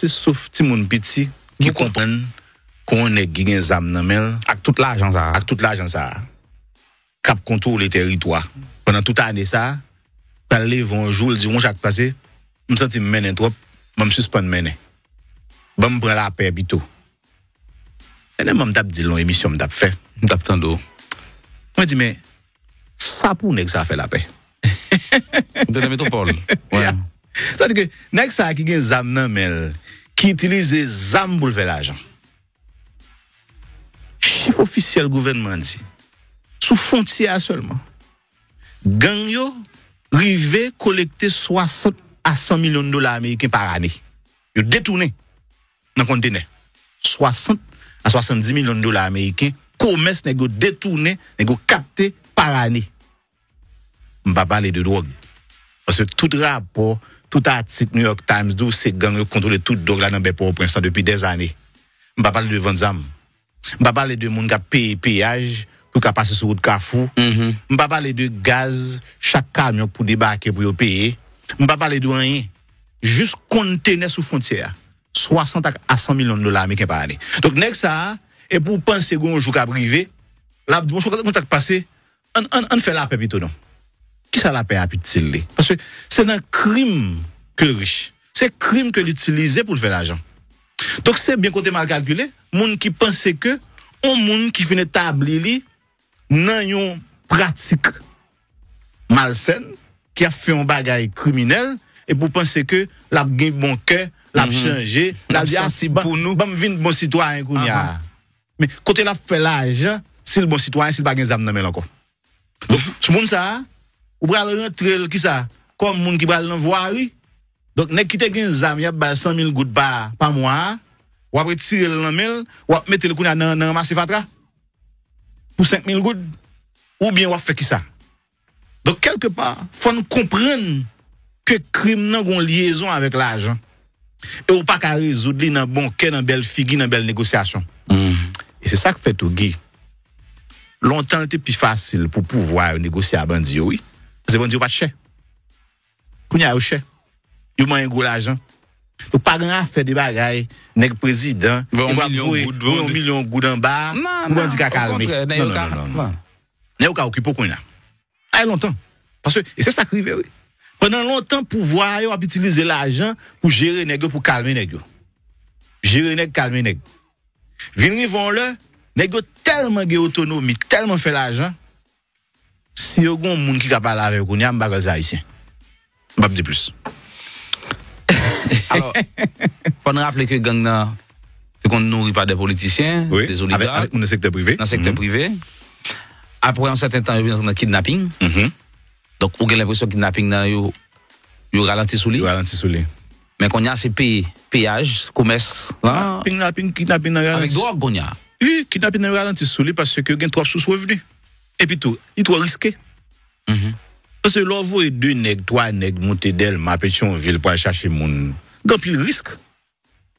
C'est sauf ti moun petit qui comprennent qu'on est qui gen zam nan mel avec toute l'argent ça. avec toute l'argent ça. Cap contrôle le territoire. Pendant toute année ça, parler vont jour dire on chaque passé, me senti mener trop, me suspendre mener. Bon me prend la paix bito. Et là m'tap dit long émission m'tap fait. M'tap tando. Moi dis mais ça pour nèg ça fait la paix. De la métropole. Ouais. Ça dit que nèg ça qui gen zam nan mel, qui utilise zam pour faire l'argent. Chiffre officiel gouvernement dit sous frontière seulement. Gang yo rivé collecter 60 à 100 millions de dollars américains par année. Yo détourné dans conteneur. 60 à 70 millions de dollars américains commerce nèg yo détourné, nèg yo capté par année. On va parler de drogue. Parce que tout rapport, tout article New York Times d'où ces gangs yo contrôler toute drogue là dans Port-au-Prince depuis des années. On va parler de vente d'armes. On va parler de monde qui paye péage pour qu'à passer sur route Carrefour. On va parler de gaz, chaque camion pour débarquer pour payer. On va parler de rien. Juste conteneur sous frontière. 60 à 100 millions de dollars américains par année. Donc, nèg ça, et pour penser qu'on joue qu'à privé, là, bon, je crois qu'on t'a passé, on fait la paix plutôt, non? Qui ça la paix à petit? Parce que c'est un crime que le riche. C'est crime que l'utiliser pour le faire l'argent. Donc, c'est bien côté mal calculé. Moun qui pense que, on moun qui finit établir li, nan yon pratique malsaine, qui a fait un bagage criminel, et pour penser que la gen bon cœur, la changer, la bien pour nous, bon vin bon citoyen kounya. Mais côté la fait l'argent, c'est le bon citoyen, c'est pas gen zam nan men encore. Donc, tout moun ça, ou pral rentrer qui ça, comme moun qui pral nan voirie. Donc, nek qui te gen zam, y a 100 000 gouttes par mois, ou après tirer le nan ou après mettre le kounya nan ramasser fatra pour 5 000 gouttes, ou bien ou fait qui ça. Donc, quelque part, faut nous comprendre que crime n'a gon liaison avec l'argent. Et ou pas qu'à résoudre li nan bon cœur, nan belle figure, nan belle négociation. Et c'est ça que fait tout Guy. Longtemps, c'était plus facile pour pouvoir négocier à bandi, oui. Parce que bandi pas cher. Kounya yo cher. Yo man gros l'argent. Donc pas grand faire des bagailles, nèg président, il va vouer 1 million goud en bas, ou bandi ka calmer. Non. Nèg ka occuper qu'on là. A longtemps. Parce que et c'est ça qui arrive, oui. Pendant longtemps pouvoir yo a utiliser l'argent pour gérer nèg pour calmer nèg. Gérer nèg calmer nèg. Vini vont là, nèg tellement gen autonomie, tellement fait l'argent. Si yo gon moun ki ka parler avec ou nyam bagay haïtien. M'pa dire plus. Alors, faut nous rappeler que gang nan c'est qu'on nourrit pas des politiciens, oui, des oligarques avec le secteur privé. Dans le secteur privé. Après un certain temps, il y a un kidnapping. Donc, on a l'impression que le kidnapping il ralentit sous lui. Mais qu'on y a ces péages, commerce. Kidnapping avec drogue, qu'on y a. Oui, kidnapping ralentit sous lui parce que il y a trop sous-revenus. Et puis tout, il est trop risqué. Parce que l'on voit 2 nègres, 3 nègres monter d'Elma, Pétionville pour aller chercher moun. Donc, il risque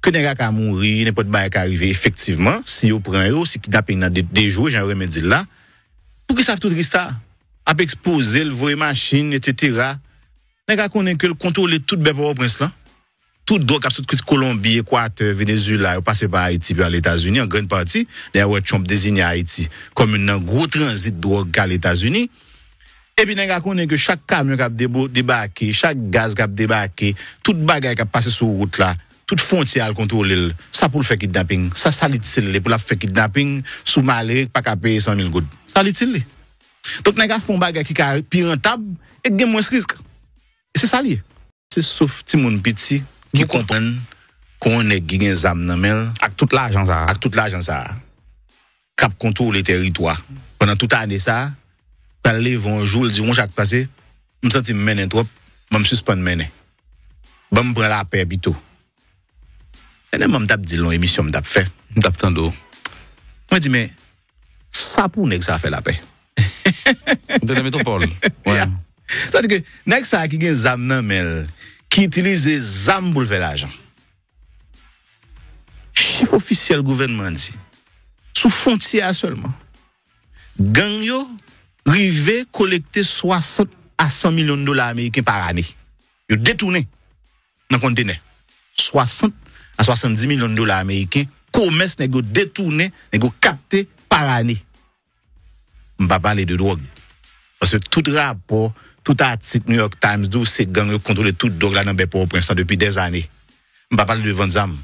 que nègres ka mourir, n'importe quoi qui arrive. Effectivement, si on prend eux, si kidnapping dans des jours, j'en remets dire là, pour qu'ils savent tout risque ça, à exposer le voie machine, etc. Nègres connaît que le contrôle toute belle au prince là. Toute drogue absolue Colombie, Équateur, Venezuela, passe par Haïti puis à les États-Unis en grande partie. D'ailleurs, Trump désigne Haïti comme un gros transit de drogue à les États-Unis. Et puis, nous connaissons que chaque camion qui a débarqué, chaque gaz qui a débarqué, toute bagaille qui a passé sur la route là, toute frontière contrôlée, ça pour le faire kidnapping. Ça l'utile pour la faire kidnapping, sous malé, pas qu'à payer 100 000 gouttes. Ça l'utile. Donc, nous avons fait bagaille qui est plus rentable et qui a moins de risque. Et c'est ça lié. C'est sauf ti moun petit qui comprennent qu'on est qui gen zam nan mel avec toute l'argent ça. Avec toute l'argent ça. Cap contrôle le territoire. Pendant toute année ça, parler vont jour dire on chaque passé, me senti mener trop, me suspendre mener. Bon me prend la paix bito. Et là m'tap dit long émission m'tap fait. M'tap tando. Moi dis mais ça pour nèg ça fait la paix. De la métropole. Ouais. Ça dit que nèg ça qui gen zam nan mel, qui utilise zam pour faire l'argent. Chiffre officiel gouvernement dit sous frontière seulement. Gang yo rivé collecter 60 à 100 millions de dollars américains par année. Yo détourné dans conteneur. 60 à 70 millions de dollars américains, commerce n'est détourné, n'est capté par année. On va parler de drogue. Parce que tout rapport, tout article New York Times d'où c'est gang contrôler toute drogue là dans Port-au-Prince depuis des années. On va parler de vente d'armes.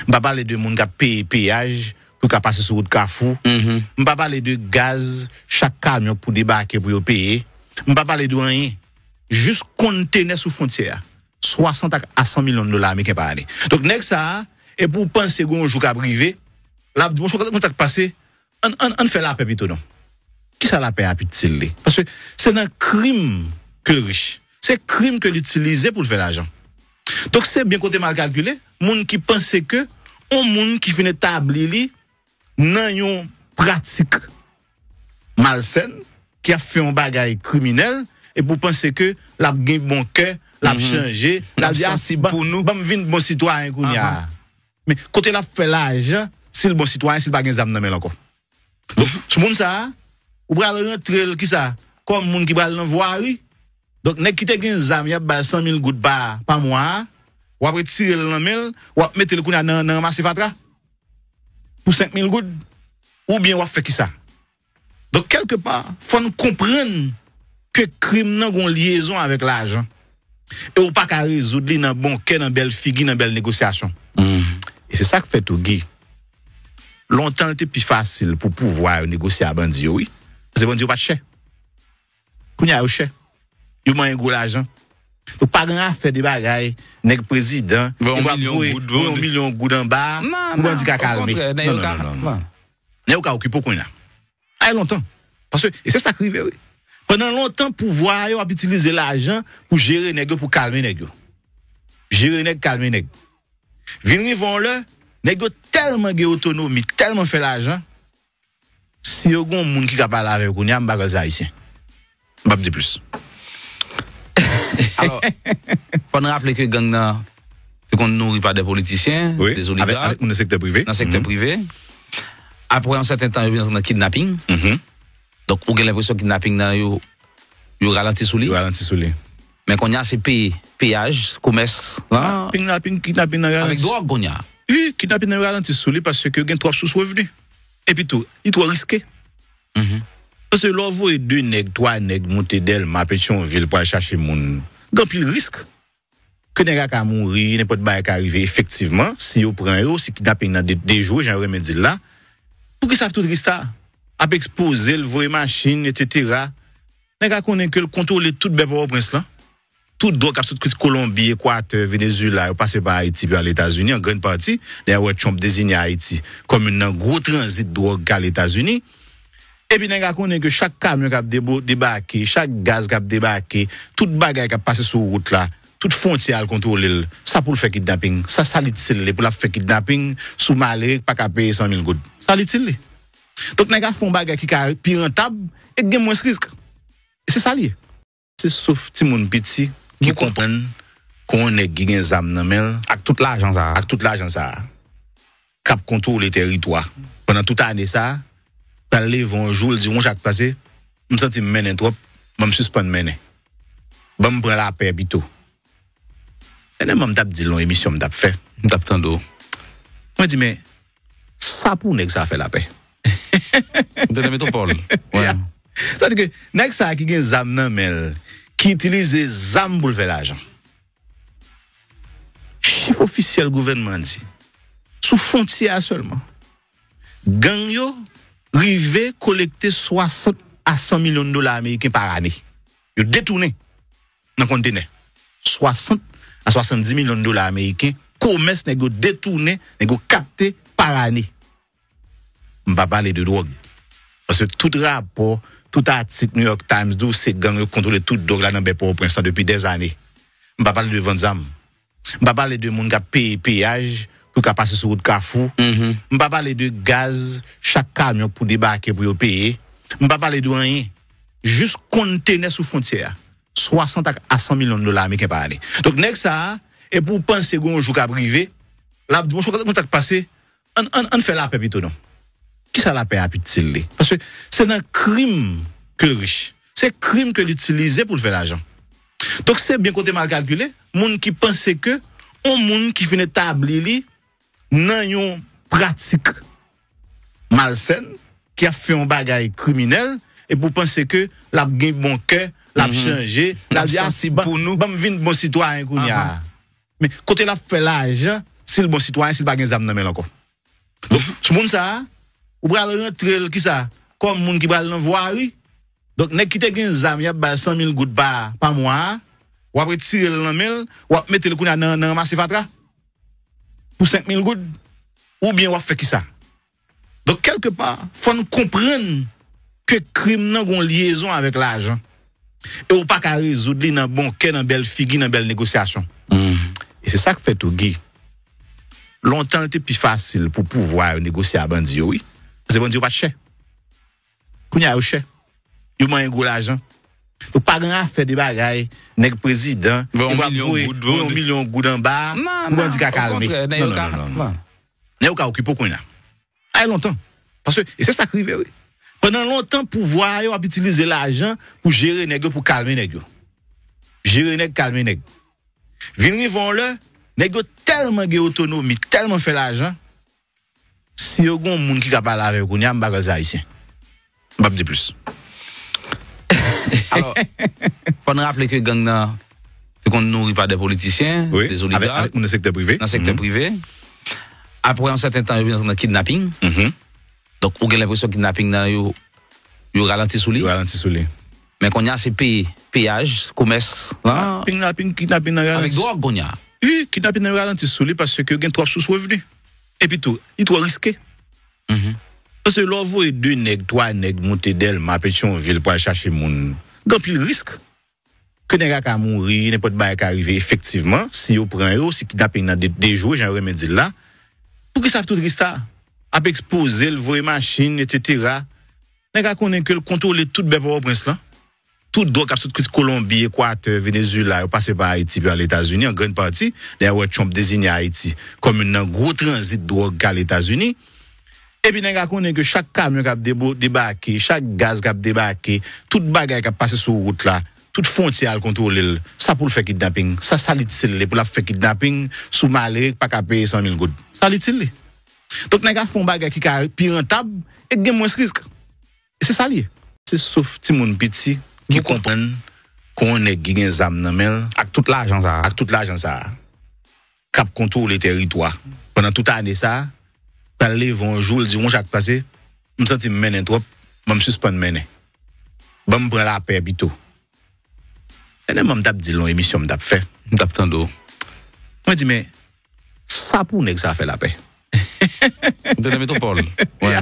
On va parler de monde qui paye péage pour qu'à passer sur route Carrefour. On va parler de gaz, chaque camion pour débarquer pour payer. On va parler de rien. Juste conteneur sous frontière. 60 à 100 millions de dollars américains par année. Donc, next ça, et pour penser qu'on joue qu'à privé, là, bon, je crois que passé, on fait la paix plutôt, non? Qui ça la paix à petit? Parce que c'est un crime que le riche. C'est crime que l'utiliser pour faire l'argent. Donc, c'est bien côté mal calculé. Moun qui pense que, on moun qui finit établir nan yon pratique malsaine, qui a fait un bagage criminel, et pour penser que la gen bon cœur, la changé, la dit sensible pour nous, bon vinn bon citoyen kounya. Mais côté la fait l'argent, si le bon citoyen, s'il pas gen zam nan men encore. Donc, ce monde ça, ou pral rentrer qui ça, comme moun qui pral nan voirie. Donc nek qui te gen zam, y a 100 000 gouttes par mois, ou après tirer le nan ou mettre le kounya nan ramasser fatra pour 5 000 gouttes, ou bien ou fait qui ça. Donc quelque part, faut nous comprendre que crime nan gon liaison avec l'argent. Et ou pas qu'à résoudre dans bon cœur, dans belle figure, dans belle négociation. Et c'est ça que fait tout Guy. Longtemps c'était plus facile pour pouvoir négocier à bandi oui. Parce que bandi pas cher. Kounya yo cher. Yo man gros l'argent. Donc pas grand faire des bagailles nèg président, il va vouer 1 million goud en bas, ou bandi ka calmer. Non. Né ou ka occuper kounya. A longtemps. Parce que et c'est ça qui arrive oui. Pendant longtemps, pouvoir a utilisé l'argent pour gérer nèg pour calmer nèg. Gérer nèg, calmer nèg. Vini vont le nèg tellement de autonomie, tellement fait l'argent. Si yo gon moun qui capable avec ou n'y a pas de haïtien. Pas dire plus. Alors, faut nous rappeler que gang nan c'est qu'on nourrit pas des politiciens, oui, des oligarques avec le secteur privé. Dans le secteur privé. Après un certain temps, il y a un kidnapping. Donc, on a l'impression que le kidnapping, il ralentit sous lui. Mais qu'on a ces péages, commerce. Kidnapping, avec drogue, qu'on a. Oui, kidnapping, ralentit sous lui parce que il y a trop sous-revenus. Et puis tout, il est trop risqué. Parce que là, vous voyez 2 nègres, 3 nègres monter d'Elma, Pétionville pour aller chercher moun. Donc, il risque que nègres ka mourir, n'importe quoi qui arrive. Effectivement, si vous prenez, si kidnapping dans des jours, j'en remets dire là, pour qu'ils savent tout risque ça. A exposer le voie machine etc. Nèg a connaît que le contrôler toute Port-au-Prince là. Toute drogue a toute Colombie, Équateur, Venezuela, passé par Haïti puis à les États-Unis en grande partie. D'ailleurs Trump désigne Haïti comme un gros transit de drogue à les États-Unis. Et puis nèg a connaît que chaque camion qui a débarqué, chaque gaz qui a débarqué, toute bagaille qui a passé sur route là, toute frontière contrôler ça pour le faire kidnapping. Ça salit pour la faire kidnapping sous malé pas qu'à payer 100 000 gouttes. Salit. Donc, nous avons fait un bagage qui est plus rentable et qui a moins de risque. Et c'est ça lié. C'est sauf petit monde petit qui comprennent qu'on est qui a zam nan men avec tout l'argent ça. Avec tout l'argent ça. Cap contrôle le territoire. Pendant toute année ça, parler vont jour dire on chaque passé, me senti mener trop, me suspendre mener. Bon me prend la paix bito. Et même me t'a dit long émission me t'a fait. Me t'a tando. Moi dis mais ça pour nèg ça fait la paix. De la métropole. Ouais. Ça veut dire que nèg ça qui gen zam nan men qui utilise zam pour faire l'argent. Chiffre officiel gouvernement dit sous frontière seulement. Gang yo rivé collecter 60 à 100 millions de dollars américains par année. Yo détourné dans conteneur. 60 à 70 millions de dollars américains commerce nèg détourné, nèg capté par année. On va parler de drogue. Parce que tout rapport, tout article New York Times d'où c'est gang contrôler toute drogue là dans Port-au-Prince depuis des années. On va parler de vente d'armes. On va parler de monde qui paye péage pour qu'à passer sur route Carrefour. On va parler de gaz, chaque camion pour débarquer pour payer. On va parler de rien. Juste conteneur sous frontière. 60 à 100 millions de dollars américains par année. Donc next ça et pour penser qu'on joue qu'à privé, là bon contact passé, on fait la paix plutôt non. Qui ça la paix à petit? Parce que c'est un crime que le riche. C'est crime que l'utiliser pour faire l'argent. Donc c'est bien côté mal calculé, monde qui pense que on monde qui finit établir nan yon pratique malsaine qui a fait un bagage criminel et pour penser que l'a gen bon cœur, l'a changé, l'a sensible pour nous, bam vinn bon citoyen kounya. Mais côté l'a fait l'argent, c'est le bon citoyen, c'est pas gen zam nan men encore. Donc tout monde ça, ou bral rentrer qui ça comme moun qui bral dans voirie. Donc nek qui te gen zam y a ba 100 000 gouttes par mois, ou après tirer le mel, ou mettre le kounya dans ramasser fatra pour 5 000 gouttes ou bien ou fait qui ça. Donc quelque part, faut nous comprendre que crime n'a gon liaison avec l'argent. Et ou pas qu'à résoudre dans bon cœur, dans belle figure, dans belle négociation. Et c'est ça que fait tout Guy. Longtemps c'était plus facile pour pouvoir négocier à bandi oui. Parce que bandi pas cher. Kounya yo cher. Yo man gros l'argent. Donc pas grand affaire des bagailles, nèg président, il va vouer 1 million goud en bas, ou bandi ka calmer. Non. N'est pas occupé qu'on a. Ah longtemps. Parce que et c'est ça qui arrive oui. Pendant longtemps pouvoir yo a utiliser l'argent pour gérer nèg pour calmer nèg. Gérer nèg calmer nèg. Vinn vont là, nèg tellement de autonomie, tellement fait l'argent. Si yo gon moun qui capable avec ou n'y bagage haïtien. Pas dire plus. Alors, faut nous rappeler que gang nan c'est qu'on nourrit pas des politiciens, oui, des oligarques avec dans le secteur privé. Dans le secteur privé. Après un certain temps, il vient dans le kidnapping. Donc, on a l'impression que le kidnapping nan yo ralenti sous lui. Mais qu'on y a ces péages, commerce, kidnapping avec drogue qu'on y a. Oui, kidnapping nan ralenti sous lui parce que gen trop sous revenus. Et puis tout, il trop risqué. Parce que l'on voit 2 nèg, 3 nèg monter d'Elma Pétionville pour aller chercher moun. Donc il risque que nèg ka mourir, n'importe bail ka arriver effectivement si yo prend yo, si kidnapping nan des jours, j'en remet dire là. Pour que ça tout risque ça a exposer le voyer machine etc. Nèg ka connaît que le contrôler tout bébé au prince là. Tout drogue qui sorti Colombie, Équateur, Venezuela, passé par Haïti puis à les États-Unis en grande partie, d'ailleurs Trump désigne Haïti comme un gros transit de drogue à les États-Unis. Et puis, nous connaissons que chaque camion qui a débarqué, chaque gaz qui a débarqué, toute bagaille qui a passé sur la route là, toute frontière contrôlée, ça pour le faire kidnapping, ça l'utile pour la faire kidnapping, sous malé, pas qu'à payer 100 000 gouttes. Ça l'utile. Donc, nous avons fait bagaille qui est plus rentable et qui a moins de risque. Et c'est ça lié. C'est sauf petit monde petit qui comprennent qu'on est qui a des âmes dans mel. Avec tout l'argent ça. Avec tout l'argent ça. Cap contrôle le territoire. Pendant toute l'année ça, parler vont jour dit on chaque passé me senti mener trop me suspendre mener me prendre la paix bito et même m't'a dit long émission m't'a fait m't'a tando moi dit mais ça pour nèg ça fait la paix de la métropole ouais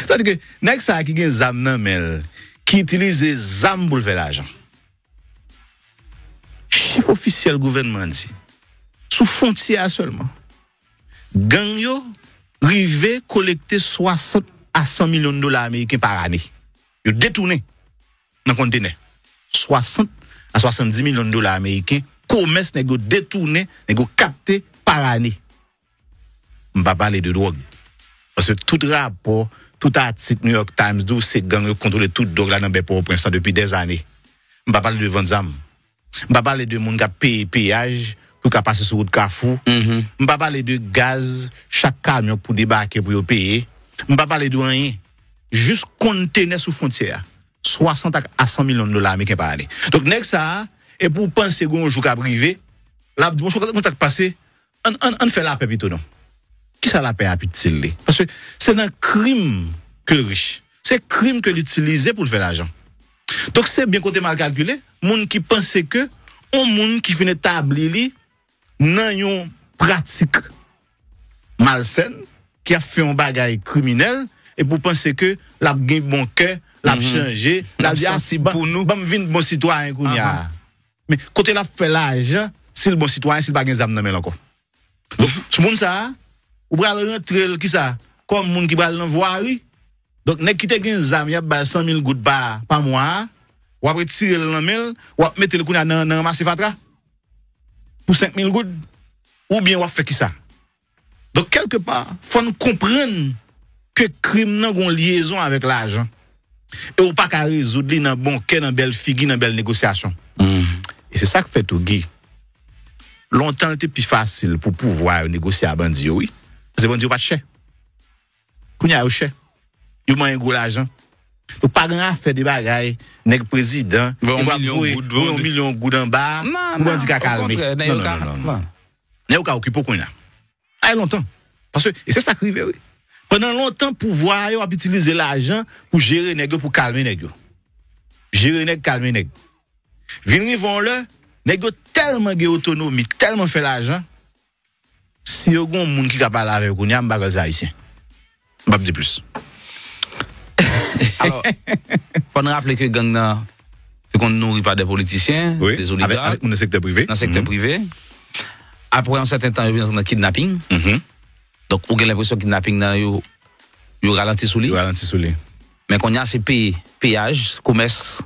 ça dit que nèg ça qui gen zam nan mel qui utilise zam pour faire l'argent chiffre officiel gouvernement dit sous frontière seulement gang yo rivé collecter 60 à 100 millions de dollars américains par année. Ils détourné dans conteneur. 60 à 70 millions de dollars américains commerce négo détourné, négo capté par année. On va parler de drogue. Parce que tout rapport, tout article New York Times d'où ces gangs contrôlent toute drogue là dans Port-au-Prince depuis des années. On va parler de vente d'armes. On va parler de monde qui a payé péage pour qu'à passer sur route Carrefour. On va parler de gaz, chaque camion pour débarquer pour payer. On va parler de rien. Juste conteneur sous frontière. 60 à 100 millions de dollars américains par année. Donc, next ça, et pour penser qu'on joue qu'à privé, là, bon, je crois que passé, on fait la paix plutôt, non? Qui ça la paix à petit? Parce que c'est un crime que le riche. C'est un crime que l'utiliser pour faire l'argent. Donc, c'est bien côté mal calculé. Moun qui pense que, on moun qui finit établir nan yon pratique malsaine qui a fait un bagage criminel et pour penser que la gen bon cœur, la changer, la sensible pour nous, bam vinn bon citoyen kounya. Mais côté la fait l'argent, c'est le bon citoyen, c'est pas gen zam nan men encore. Donc tout monde ça, ou bral rentrer qui ça comme moun qui bral dans voirie. Donc nèg qui te gen zam y a ba 100 000 gouttes par mois, ou après tirer le mel, ou mettre le kounya dans ramasser fatra pour 5 000 gouttes, ou bien on fait qui ça. Donc, quelque part, faut nous comprendre que crime n'a gon liaison avec l'argent. Et ou pas qu'à résoudre dans bon cœur, dans belle figure, dans belle négociation. Et c'est ça que fait tout Guy. Longtemps, c'était plus facile pour pouvoir négocier à bandi, oui. Parce que bon, pas de cher. Kounya, cher. Yo man gros l'argent. Donc pas grand faire des bagailles, nèg président, il va vouer 1 million goud en bas, ou on dit qu'à calmer. Non. N'est pas occupé qu'on a. Ah longtemps. Parce que et c'est ça qui arrive oui. Pendant longtemps pouvoir yo a utiliser l'argent pour gérer nèg pour calmer nèg. Gérer nèg calmer nèg. Vinn vont là, nèg tellement de autonomie, tellement fait l'argent. Si yo gon moun qui capable avec qu'on y a m'bagaz haïtien. M'pa dire plus. Alors, faut nous rappeler que gang nan, c'est qu'on nourrit pas des politiciens, oui, des oligarques. Avec le secteur privé. Dans le secteur privé. Après un certain temps, il y a un kidnapping. Donc, on a l'impression que le kidnapping, il ralentit sous lui. Il ralentit sous lui. Mais qu'on a ces péages, commerce.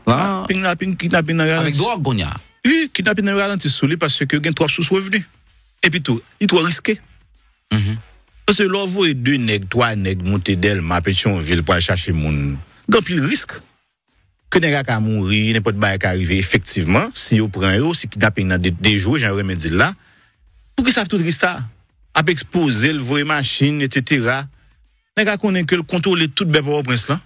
Kidnapping, avec drogue, qu'on a. Oui, kidnapping, ralentit sous lui parce que il y a trop sous-revenus. Et puis tout, il est trop risqué. Parce que l'on voit 2 nègres, 3 nègres monter d'Elma, Pétionville pour aller chercher moun. Donc, il risque que les gars qui mourir, n'importe quoi qui arrive. Effectivement, si on prend eux, si kidnapping dans des jours, j'aimerais me dire là, pour qu'ils savent tout risque ça, à exposer, le voyer machine, etc. Les gars connaissent que le contrôle tout bébé au prince là.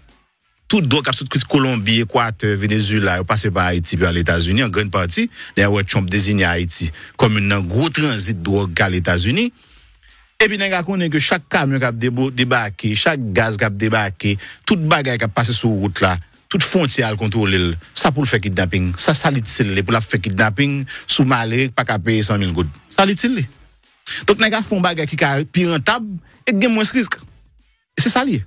Tout drogue, toute Colombie, Équateur, Venezuela, passé par Haïti, puis à les États-Unis, en grande partie. D'ailleurs, Trump désigne Haïti comme un gros transit de drogue à les États-Unis. Et puis, nous connaissons que chaque camion qui a débarqué, chaque gaz qui a débarqué, toute bagaille qui a passé sur la route là, toute frontière contrôlée, ça pour le faire kidnapping. Ça salit-il pour la faire kidnapping sous malé, pas qu'à payer 100 000 gouttes. Salit-il. Donc, nous avons fait un bagaille qui est plus rentable et qui a moins de risque. Et c'est ça lié.